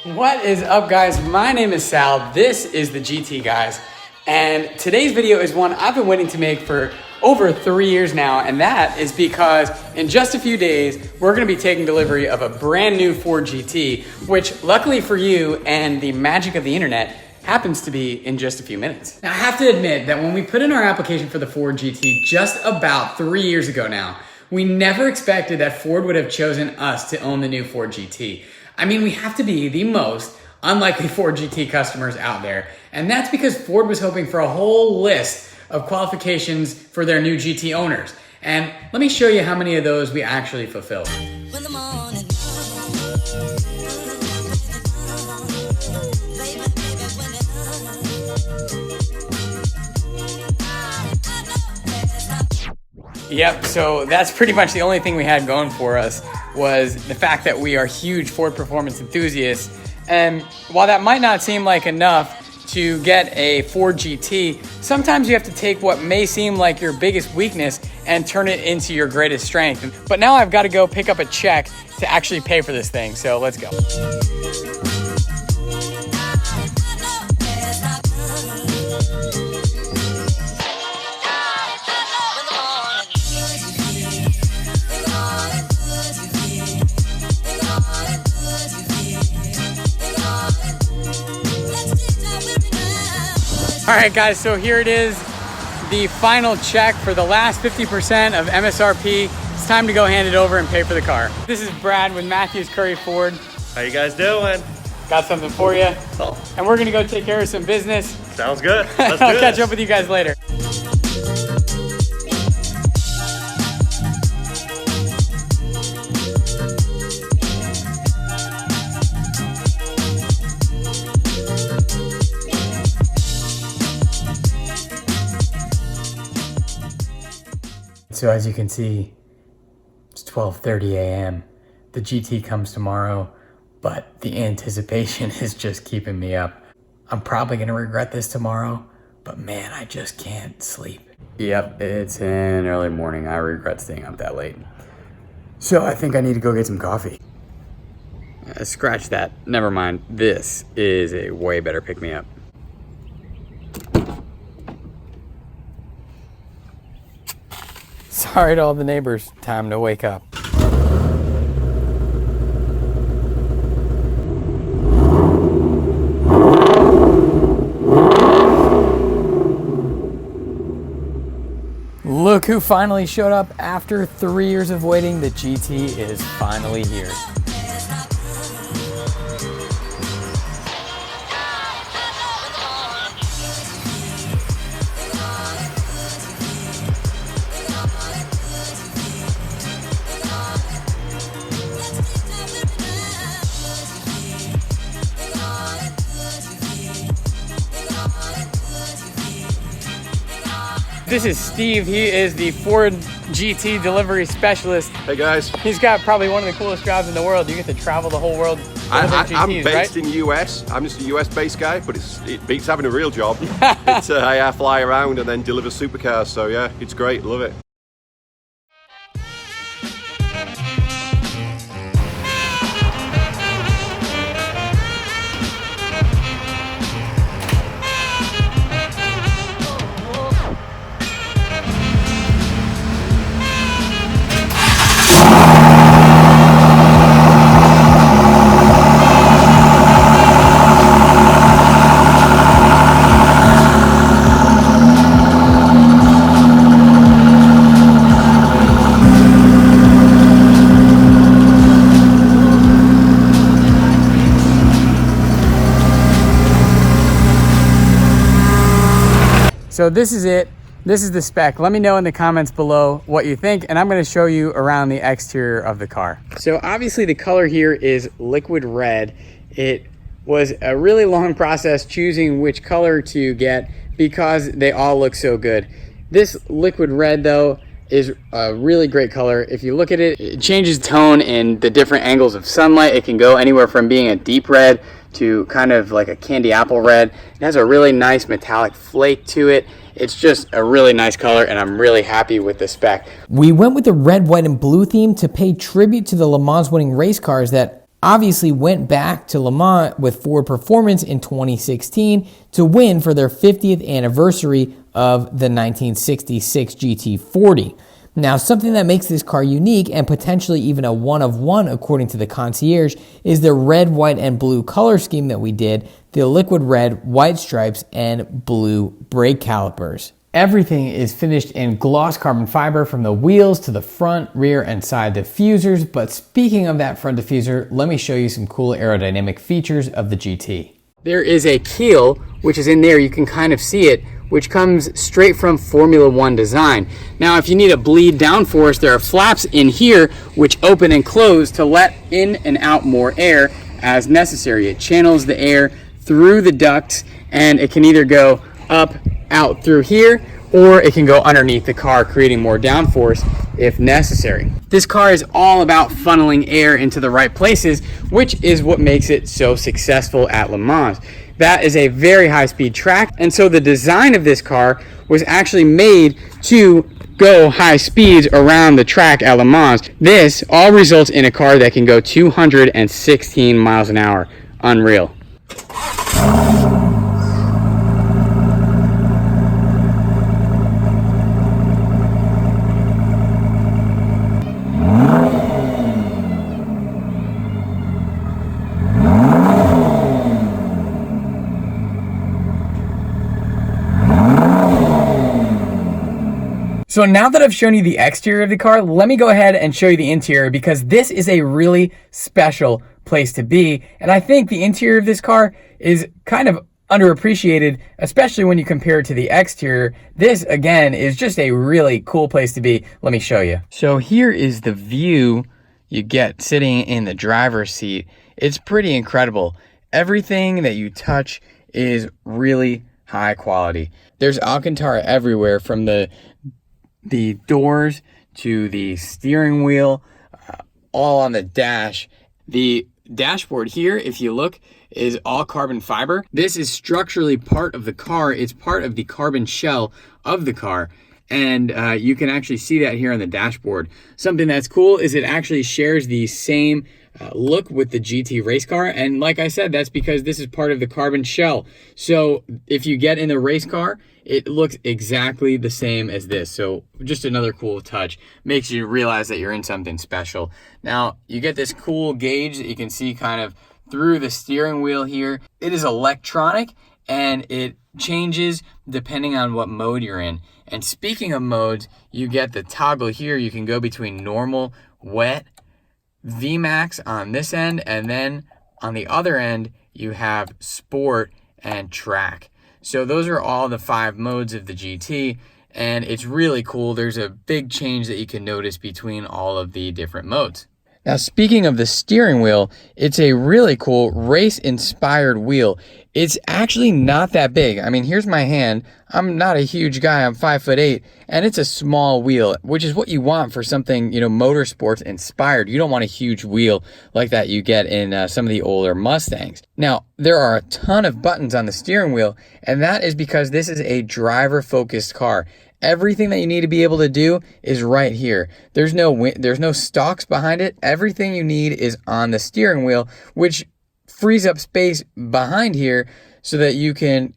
What is up, guys? My name is Sal. This is the GT Guys, and today's video is one I've been waiting to make for over 3 years now, and that is because in just a few days we're going to be taking delivery of a brand new Ford GT, which luckily for you and the magic of the internet happens to be in just a few minutes. Now, I have to admit that when we put in our application for the Ford GT just about 3 years ago now, we never expected that Ford would have chosen us to own the new Ford GT. I mean, we have to be the most unlikely Ford GT customers out there. And that's because Ford was hoping for a whole list of qualifications for their new GT owners. And let me show you how many of those we actually fulfilled. Yep, so that's pretty much the only thing we had going for us was the fact that we are huge Ford performance enthusiasts. And while that might not seem like enough to get a Ford GT, sometimes you have to take what may seem like your biggest weakness and turn it into your greatest strength. But now I've got to go pick up a check to actually pay for this thing, so let's go. All right, guys, so here it is, the final check for the last 50% of MSRP. It's time to go hand it over and pay for the car. This is Brad with Matthews Curry Ford. How you guys doing? Got something for you. Oh. And we're gonna go take care of some business. Sounds good. Let's do I'll this. catch up with you guys later. So as you can see, it's 12:30 a.m. The GT comes tomorrow, but the anticipation is just keeping me up. I'm probably gonna regret this tomorrow, but man, I just can't sleep. Yep, it's an early morning. I regret staying up that late. So I think I need to go get some coffee. Scratch that, never mind. This is a way better pick-me-up. Sorry to all the neighbors, time to wake up. Look who finally showed up after 3 years of waiting. The GT is finally here. This is Steve. He is the Ford GT delivery specialist. Hey guys. He's got probably one of the coolest jobs in the world. You get to travel the whole world. I'm GTs, based right? in the US. I'm just a US based guy, but it beats having a real job. I fly around and then deliver supercars. So yeah, it's great. Love it. So this is it. This is the spec. Let me know in the comments below what you think, and I'm going to show you around the exterior of the car. So obviously the color here is liquid red. It was a really long process choosing which color to get because they all look so good. This liquid red though is a really great color. If you look at it, it changes tone in the different angles of sunlight. It can go anywhere from being a deep red to kind of like a candy apple red. It has a really nice metallic flake to it. It's just a really nice color, and I'm really happy with the spec. We went with the red, white, and blue theme to pay tribute to the Le Mans winning race cars that obviously went back to Le Mans with Ford Performance in 2016 to win for their 50th anniversary of the 1966 GT40. Now, something that makes this car unique and potentially even a one of one according to the concierge is the red, white, and blue color scheme that we did, the liquid red, white stripes, and blue brake calipers. Everything is finished in gloss carbon fiber from the wheels to the front, rear, and side diffusers. But speaking of that front diffuser, let me show you some cool aerodynamic features of the GT. There is a keel, which is in there. You can kind of see it, which comes straight from Formula One design. Now, if you need a bleed downforce, there are flaps in here which open and close to let in and out more air as necessary. It channels the air through the ducts, and it can either go up, out through here, or it can go underneath the car, creating more downforce if necessary. This car is all about funneling air into the right places, which is what makes it so successful at Le Mans. That is a very high-speed track, and so the design of this car was actually made to go high speeds around the track at Le Mans. This all results in a car that can go 216 miles an hour. Unreal. So now that I've shown you the exterior of the car, let me go ahead and show you the interior, because this is a really special place to be. And I think the interior of this car is kind of underappreciated, especially when you compare it to the exterior. This, again, is just a really cool place to be. Let me show you. So here is the view you get sitting in the driver's seat. It's pretty incredible. Everything that you touch is really high quality. There's Alcantara everywhere, from the doors to the steering wheel, all on the dash. The dashboard here, if you look, is all carbon fiber. This is structurally part of the car. It's part of the carbon shell of the car. And you can actually see that here on the dashboard. Something that's cool is it actually shares the same look with the GT race car. And like I said, that's because this is part of the carbon shell. So if you get in the race car, it looks exactly the same as this. So just another cool touch. Makes you realize that you're in something special. Now, you get this cool gauge that you can see kind of through the steering wheel here. It is electronic, and it changes depending on what mode you're in. And speaking of modes, you get the toggle here. You can go between normal, wet, VMAX on this end, and then on the other end, you have sport and track. So those are all the 5 modes of the GT, and it's really cool. There's a big change that you can notice between all of the different modes. Now, speaking of the steering wheel, it's a really cool race-inspired wheel. It's actually not that big. I mean, here's my hand. I'm not a huge guy. I'm 5'8", and it's a small wheel, which is what you want for something, motorsports inspired. You don't want a huge wheel like that you get in some of the older Mustangs. Now, there are a ton of buttons on the steering wheel, and that is because this is a driver-focused car. Everything that you need to be able to do is right here. There's no stalks behind it. Everything you need is on the steering wheel, which frees up space behind here so that you can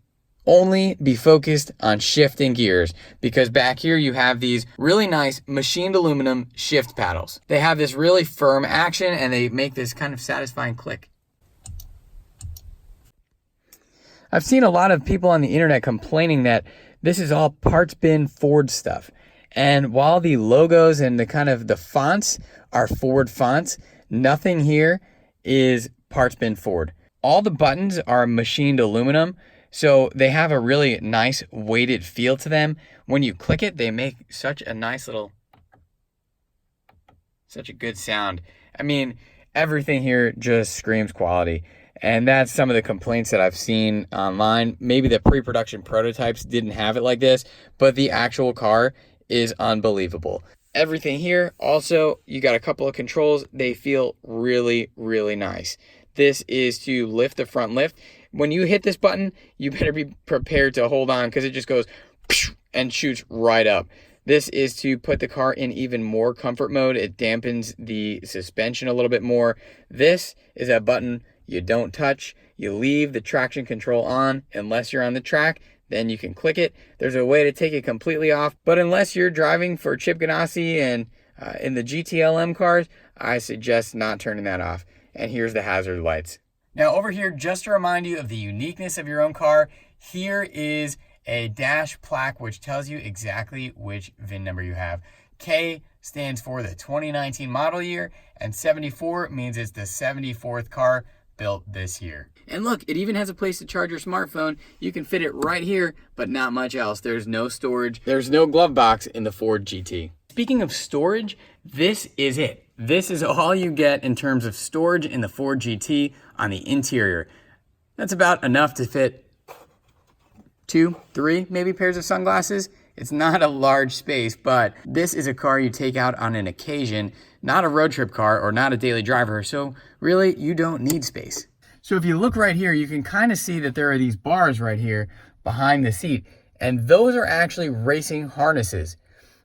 only be focused on shifting gears, because back here you have these really nice machined aluminum shift paddles. They have this really firm action, and they make this kind of satisfying click. I've seen a lot of people on the internet complaining that this is all parts bin Ford stuff. And while the logos and the fonts are Ford fonts, nothing here is parts bin Ford. All the buttons are machined aluminum, so they have a really nice weighted feel to them. When you click it, they make such a good sound. I mean, everything here just screams quality. And that's some of the complaints that I've seen online. Maybe the pre-production prototypes didn't have it like this, but the actual car is unbelievable. Everything here, also, you got a couple of controls. They feel really, really nice. This is to lift the front lift. When you hit this button, you better be prepared to hold on, because it just goes and shoots right up. This is to put the car in even more comfort mode. It dampens the suspension a little bit more. This is a button you don't touch. You leave the traction control on unless you're on the track. Then you can click it. There's a way to take it completely off, but unless you're driving for Chip Ganassi and in the GTLM cars, I suggest not turning that off. And here's the hazard lights. Now over here, just to remind you of the uniqueness of your own car, here is a dash plaque which tells you exactly which VIN number you have. K stands for the 2019 model year, and 74 means it's the 74th car built this year. And look, it even has a place to charge your smartphone. You can fit it right here, but not much else. There's no storage. There's no glove box in the Ford GT. Speaking of storage, this is it. This is all you get in terms of storage in the Ford GT on the interior. That's about enough to fit 2, 3 maybe pairs of sunglasses. It's not a large space, but this is a car you take out on an occasion, not a road trip car or not a daily driver. So really, you don't need space. So if you look right here, you can kind of see that there are these bars right here behind the seat, and those are actually racing harnesses.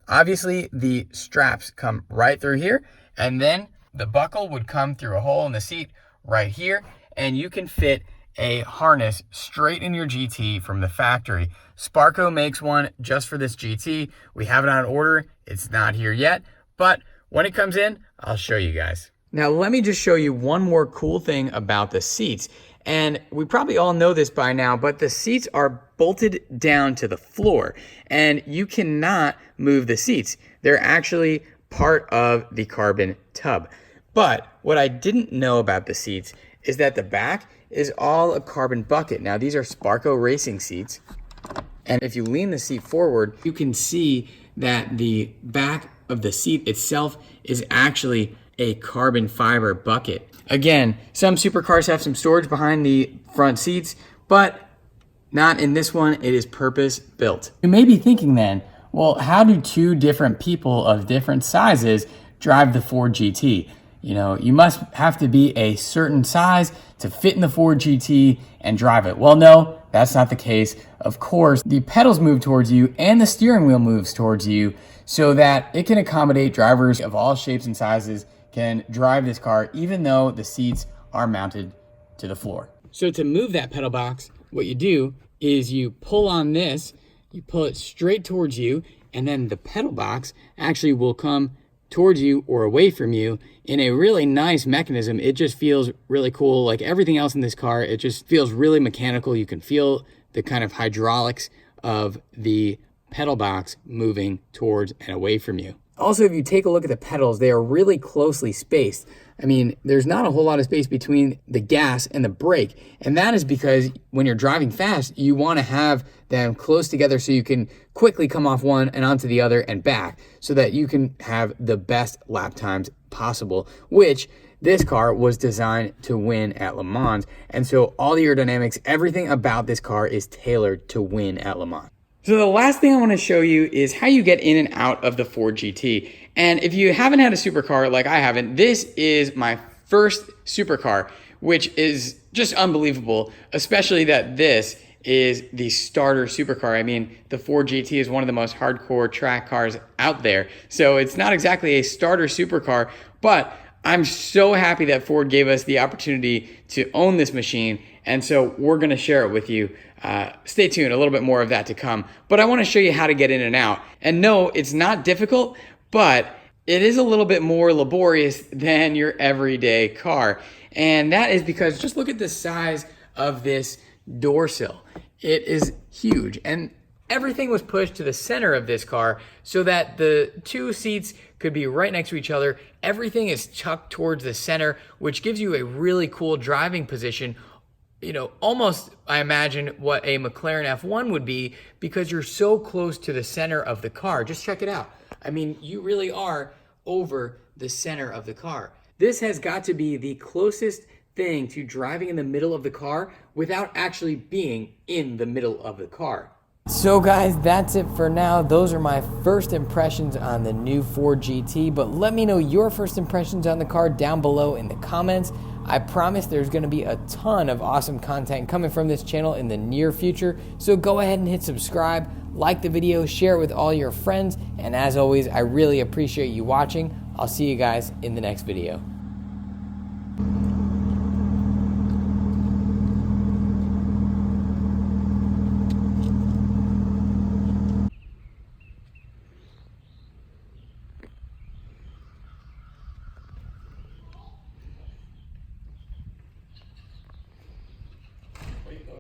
Obviously, the straps come right through here, and then the buckle would come through a hole in the seat right here, and you can fit a harness straight in your GT from the factory. Sparco makes one just for this GT. We have it on order. It's not here yet, but when it comes in, I'll show you guys. Now, let me just show you one more cool thing about the seats. And we probably all know this by now, but the seats are bolted down to the floor, and you cannot move the seats. They're actually part of the carbon tub. But what I didn't know about the seats is that the back is all a carbon bucket. Now, these are Sparco racing seats. And if you lean the seat forward, you can see that the back of the seat itself is actually a carbon fiber bucket. Again, some supercars have some storage behind the front seats, but not in this one. It is purpose built. You may be thinking then, well, how do two different people of different sizes drive the Ford GT? You know, you must have to be a certain size to fit in the Ford GT and drive it. Well, no, that's not the case. Of course, the pedals move towards you and the steering wheel moves towards you so that it can accommodate drivers of all shapes and sizes can drive this car even though the seats are mounted to the floor. So to move that pedal box, what you do is you pull on this, you pull it straight towards you, and then the pedal box actually will come towards you or away from you in a really nice mechanism. It just feels really cool. Like everything else in this car, it just feels really mechanical. You can feel the kind of hydraulics of the pedal box moving towards and away from you. Also, if you take a look at the pedals, they are really closely spaced. I mean, there's not a whole lot of space between the gas and the brake. And that is because when you're driving fast, you want to have them close together so you can quickly come off one and onto the other and back so that you can have the best lap times possible, which this car was designed to win at Le Mans. And so all the aerodynamics, everything about this car is tailored to win at Le Mans. So the last thing I want to show you is how you get in and out of the Ford GT. And if you haven't had a supercar like I haven't, this is my first supercar, which is just unbelievable, especially that this is the starter supercar. I mean, the Ford GT is one of the most hardcore track cars out there. So it's not exactly a starter supercar, but I'm so happy that Ford gave us the opportunity to own this machine. And so we're going to share it with you. Stay tuned, a little bit more of that to come. But I want to show you how to get in and out. And no, it's not difficult, but it is a little bit more laborious than your everyday car. And that is because just look at the size of this door sill. It is huge. And everything was pushed to the center of this car so that the two seats could be right next to each other. Everything is tucked towards the center, which gives you a really cool driving position. You know, almost, I imagine, what a McLaren F1 would be because you're so close to the center of the car. Just check it out. I mean, you really are over the center of the car. This has got to be the closest thing to driving in the middle of the car without actually being in the middle of the car. So guys, that's it for now. Those are my first impressions on the new Ford GT, but let me know your first impressions on the car down below in the comments. I promise there's going to be a ton of awesome content coming from this channel in the near future, so go ahead and hit subscribe, like the video, share it with all your friends, and as always, I really appreciate you watching. I'll see you guys in the next video.